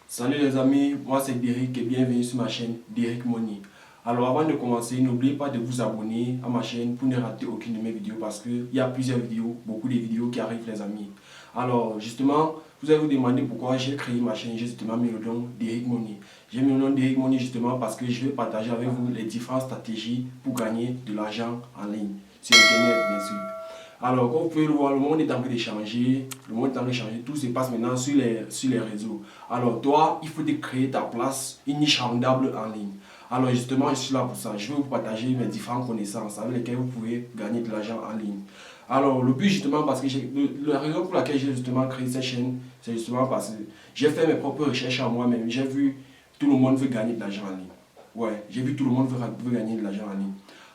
Salut les amis, moi c'est Derek et bienvenue sur ma chaîne Derek Money. Alors avant de commencer, n'oubliez pas de vous abonner à ma chaîne pour ne rater aucune de mes vidéos parce qu'il y a plusieurs vidéos, beaucoup de vidéos qui arrivent les amis. Alors justement, vous allez vous demander pourquoi j'ai créé ma chaîne, j'ai justement mis le nom Derek Money. J'ai mis le nom Derek Money justement parce que je vais partager avec vous les différentes stratégies pour gagner de l'argent en ligne, sur internet bien sûr. Alors, comme vous pouvez le voir, le monde est en train de changer. Le monde est en train de changer. Tout se passe maintenant sur les réseaux. Alors, toi, il faut te créer ta place, une niche rentable en ligne. Alors, justement, je suis là pour ça. Je vais vous partager mes différentes connaissances avec lesquelles vous pouvez gagner de l'argent en ligne. Alors, le but, justement, parce que la raison pour laquelle j'ai justement créé cette chaîne, c'est justement parce que j'ai fait mes propres recherches à moi-même. J'ai vu tout le monde veut gagner de l'argent en ligne. Ouais, j'ai vu tout le monde veut gagner de l'argent en ligne.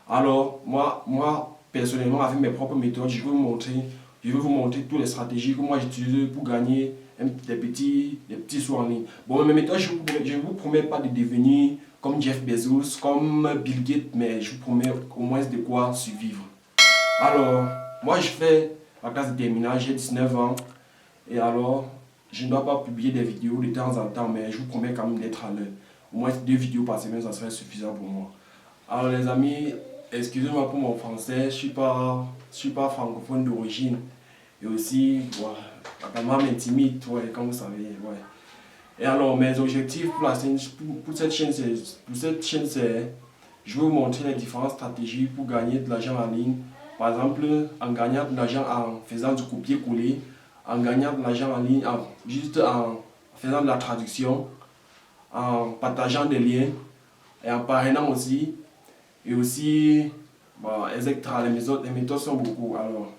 Alors, moi, personnellement, avec mes propres méthodes, je vais vous montrer toutes les stratégies que moi j'utilise pour gagner des petits sous en ligne. Bon, mes méthodes, je ne vous promets pas de devenir comme Jeff Bezos, comme Bill Gates, mais je vous promets au moins de quoi survivre. Alors, moi je fais la classe de terminale, j'ai 19 ans, et alors, je ne dois pas publier des vidéos de temps en temps, mais je vous promets quand même d'être à l'heure. Au moins 2 vidéos par semaine, ça serait suffisant pour moi. Alors les amis, excusez-moi pour mon français, je suis pas francophone d'origine. Et aussi, ouais, ma maman m'intimide, ouais, comme vous savez. Ouais. Et alors, mes objectifs pour cette chaîne, c'est, je vais vous montrer les différentes stratégies pour gagner de l'argent en ligne. Par exemple, en gagnant de l'argent en faisant du copier-coller, en gagnant de l'argent en ligne, juste en faisant de la traduction, en partageant des liens et en parrainant aussi. Et aussi, bon, etc. Les méthodes sont beaucoup. Alors,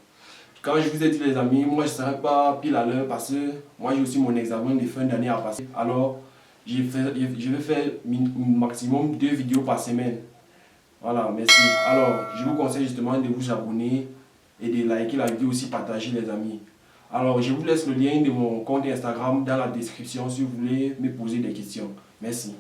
quand je vous ai dit les amis, moi je ne serai pas pile à l'heure parce que moi j'ai aussi mon examen de fin d'année à passer. Alors, je vais faire maximum 2 vidéos par semaine. Voilà, merci. Alors, je vous conseille justement de vous abonner et de liker la vidéo aussi, partager les amis. Alors, je vous laisse le lien de mon compte Instagram dans la description si vous voulez me poser des questions. Merci.